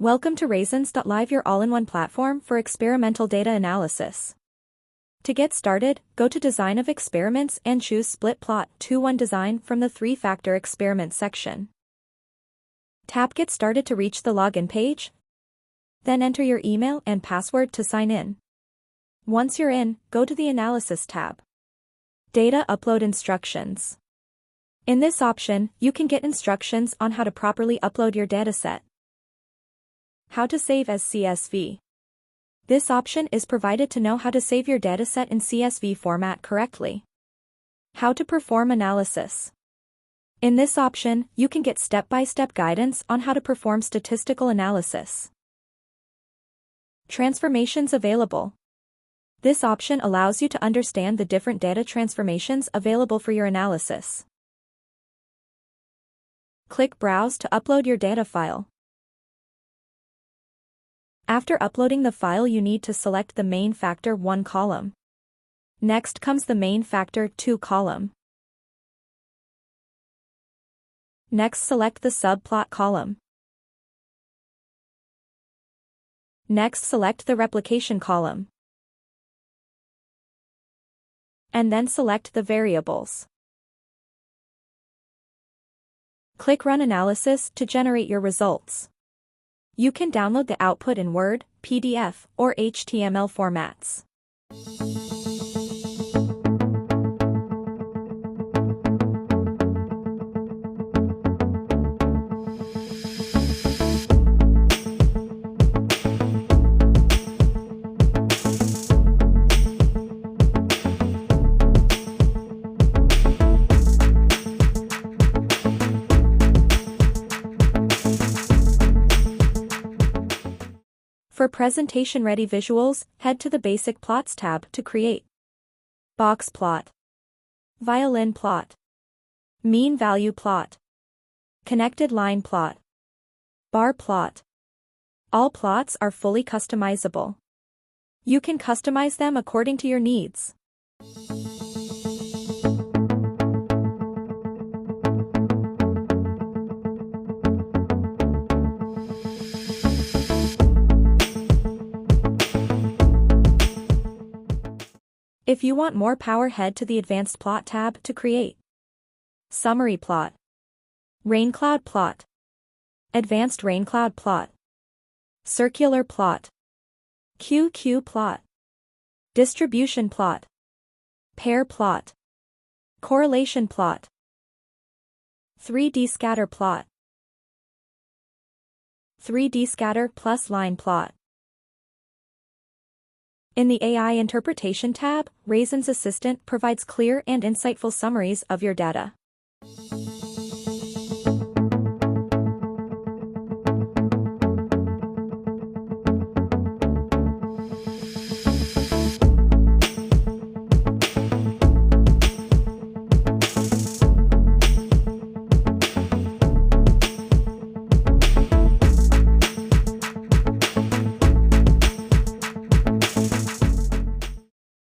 Welcome to RAISINS.live, your all-in-one platform for experimental data analysis. To get started, go to Design of Experiments and choose Split Plot 2-1 Design from the 3-factor experiment section. Tap Get Started to reach the login page. Then enter your email and password to sign in. Once you're in, go to the Analysis tab. Data Upload Instructions. In this option, you can get instructions on how to properly upload your dataset. How to save as CSV. This option is provided to know how to save your dataset in CSV format correctly. How to perform analysis. In this option, you can get step-by-step guidance on how to perform statistical analysis. Transformations available. This option allows you to understand the different data transformations available for your analysis. Click Browse to upload your data file. After uploading the file, you need to select the main factor 1 column. Next comes the main factor 2 column. Next, select the subplot column. Next, select the replication column. And then select the variables. Click Run Analysis to generate your results. You can download the output in Word, PDF, or HTML formats. For presentation-ready visuals, head to the Basic Plots tab to create box plot, violin plot, mean value plot, connected line plot, bar plot. All plots are fully customizable. You can customize them according to your needs. If you want more power, head to the Advanced Plot tab to create Summary Plot, Rain Cloud Plot, Advanced Rain Cloud Plot, Circular Plot, QQ Plot, Distribution Plot, Pair Plot, Correlation Plot, 3D Scatter Plot, 3D Scatter plus Line Plot. In the AI Interpretation tab, RAISINS Assistant provides clear and insightful summaries of your data.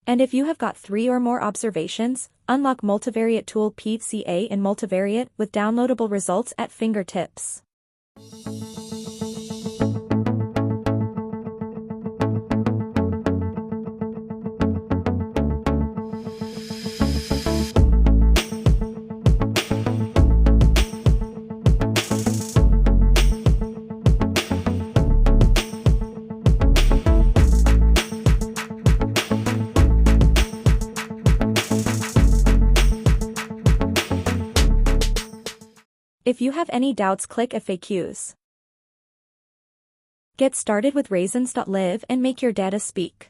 And if you have got 3 or more observations, unlock Multivariate Tool PCA in Multivariate with downloadable results at fingertips. If you have any doubts, click FAQs. Get started with RAISINS.live and make your data speak.